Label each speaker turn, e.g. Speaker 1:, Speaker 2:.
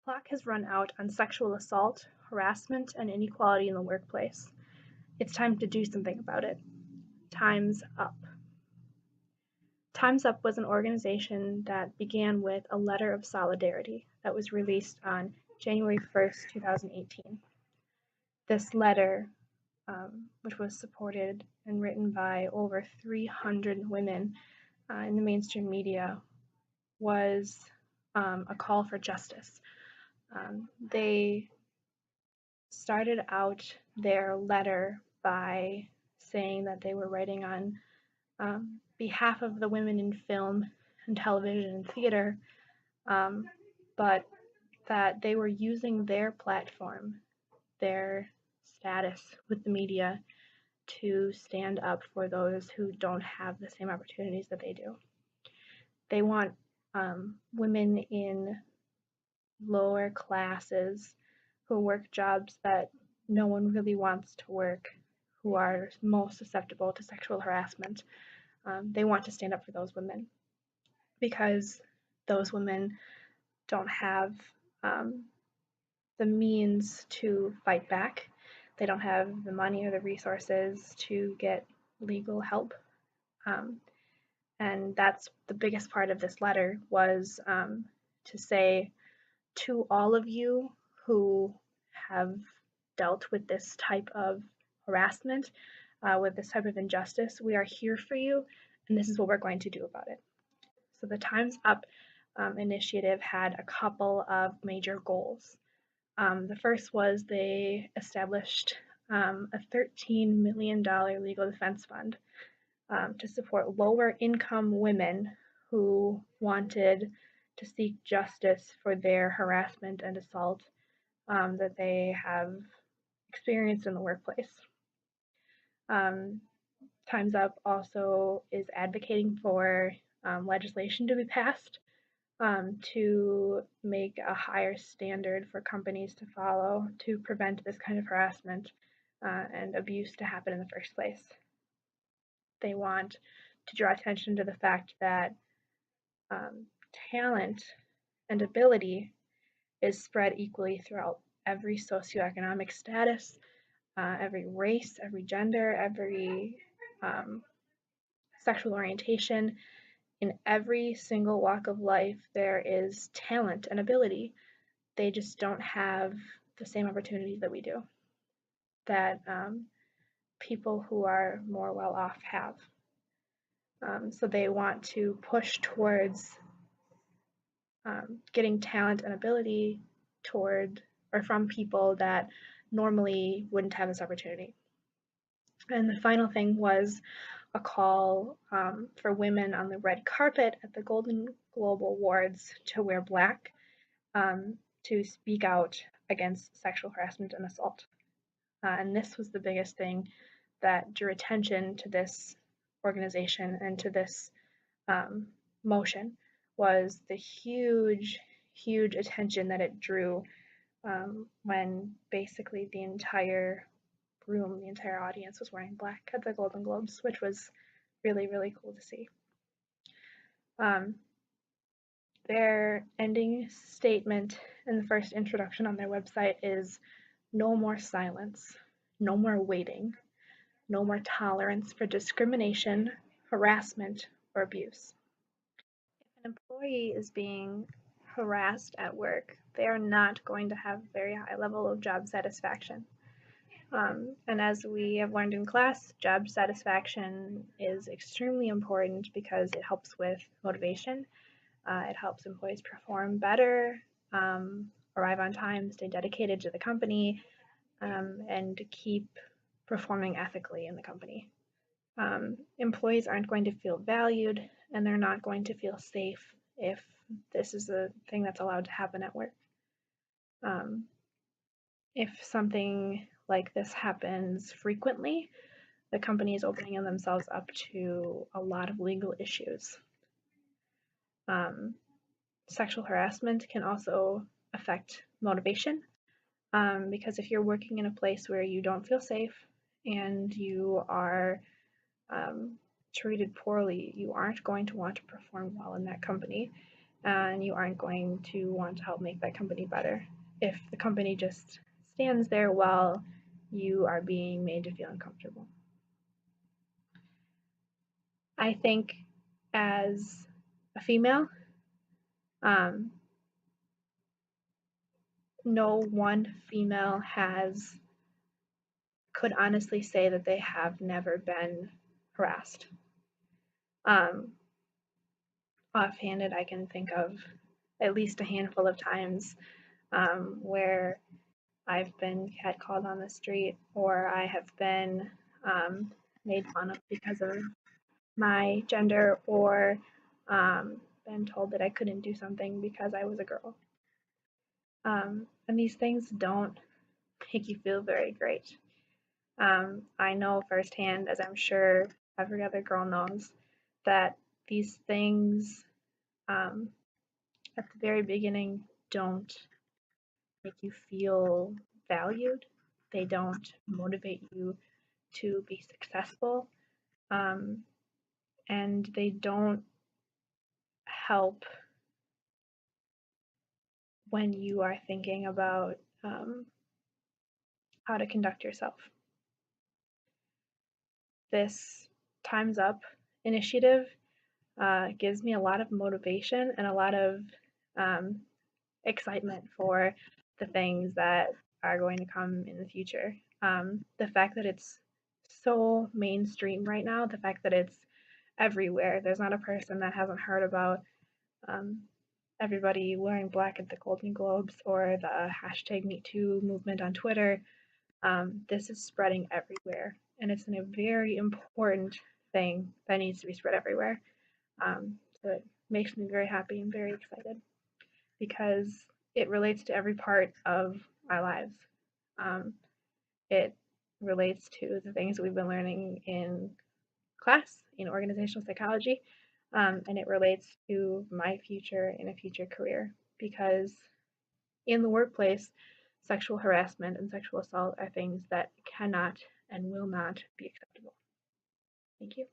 Speaker 1: Clock has run out on sexual assault, harassment, and inequality in the workplace. It's time to do something about it. Time's Up. Time's Up was an organization that began with a letter of solidarity that was released on January 1st, 2018. This letter, which was supported and written by over 300 women in the mainstream media, was a call for justice. They started out their letter by saying that they were writing on behalf of the women in film and television and theater, but that they were using their platform, their status with the media, to stand up for those who don't have the same opportunities that they do. They want women in lower classes who work jobs that no one really wants to work, who are most susceptible to sexual harassment. They want to stand up for those women because those women don't have the means to fight back. They don't have the money or the resources to get legal help. And that's the biggest part of this letter was to say to all of you who have dealt with this type of harassment, with this type of injustice, we are here for you, and this is what we're going to do about it. So the Time's Up initiative had a couple of major goals. The first was they established a $13 million legal defense fund to support lower income women who wanted to seek justice for their harassment and assault that they have experienced in the workplace. Time's Up also is advocating for legislation to be passed to make a higher standard for companies to follow to prevent this kind of harassment and abuse to happen in the first place. They want to draw attention to the fact that talent and ability is spread equally throughout every socioeconomic status, every race, every gender, every sexual orientation. In every single walk of life, there is talent and ability. They just don't have the same opportunities that we do, that people who are more well off have. So they want to push towards getting talent and ability toward or from people that normally wouldn't have this opportunity. And the final thing was a call for women on the red carpet at the Golden Globe Awards to wear black to speak out against sexual harassment and assault. And this was the biggest thing that drew attention to this organization and to this motion, was the huge, huge attention that it drew when basically the entire room, the entire audience was wearing black at the Golden Globes, which was really, really cool to see. Their ending statement in the first introduction on their website is no more silence, no more waiting, no more tolerance for discrimination, harassment, or abuse. If an employee is being harassed at work, they are not going to have a very high level of job satisfaction. And as we have learned in class, job satisfaction is extremely important because it helps with motivation. It helps employees perform better, arrive on time, stay dedicated to the company, and keep performing ethically in the company. Employees aren't going to feel valued, and they're not going to feel safe if this is a thing that's allowed to happen at work. If something like this happens frequently, the company is opening themselves up to a lot of legal issues. Sexual harassment can also affect motivation, because if you're working in a place where you don't feel safe and you are treated poorly, you aren't going to want to perform well in that company, and you aren't going to want to help make that company better. If the company just stands there while you are being made to feel uncomfortable. I think as a female, um, no one female could honestly say that they have never been harassed. Um, Offhanded, I can think of at least a handful of times where I've been catcalled on the street, or I have been made fun of because of my gender, or been told that I couldn't do something because I was a girl. And these things don't make you feel very great. I know firsthand, as I'm sure every other girl knows, that these things um, at the very beginning don't make you feel valued. They don't motivate you to be successful. Um, and they don't help when you are thinking about how to conduct yourself. This Time's Up initiative gives me a lot of motivation and a lot of um, excitement for the things that are going to come in the future. The fact that it's so mainstream right now, the fact that it's everywhere, there's not a person that hasn't heard about um, everybody wearing black at the Golden Globes or the hashtag #MeToo movement on Twitter. This is spreading everywhere, and it's a very important thing that needs to be spread everywhere. So it makes me very happy and very excited because it relates to every part of our lives. Um, it relates to the things we've been learning in class in organizational psychology, and it relates to my future in a future career because in the workplace, sexual harassment and sexual assault are things that cannot and will not be acceptable. Thank you.